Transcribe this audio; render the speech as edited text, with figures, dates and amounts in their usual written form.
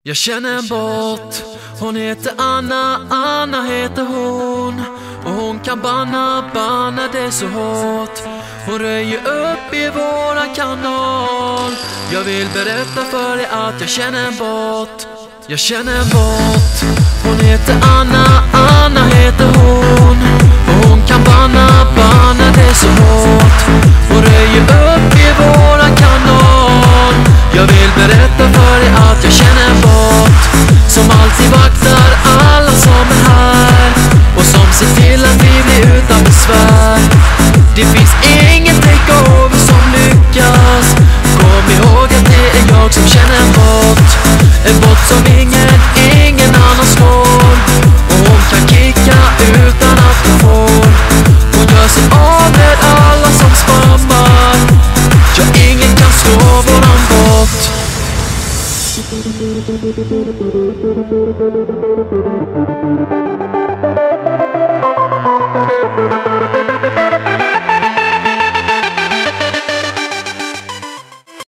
Jag känner en bot, hon heter Anna, Anna heter hon. Och hon kan banna det så hårt. Hon röjer upp i våran kanal. Jag vill berätta för dig att jag känner en bot. Jag känner en bot, hon heter Anna, Anna heter hon. Och hon kan banna det så hårt. Hon röjer upp i våran kanal. Jag vill berätta för dig att jag känner en bot som alltid vaktar alla som är här och som ser till att vi blir utan besvär. Det finns ingen takeover som lyckas. Kom ihåg att det är jag som känner en bot. En bot som ingen annan slår. Och hon kan kicka utan att hon får. Hon gör sig av med alla som spammar. Ja, ingen kan slå våran bot.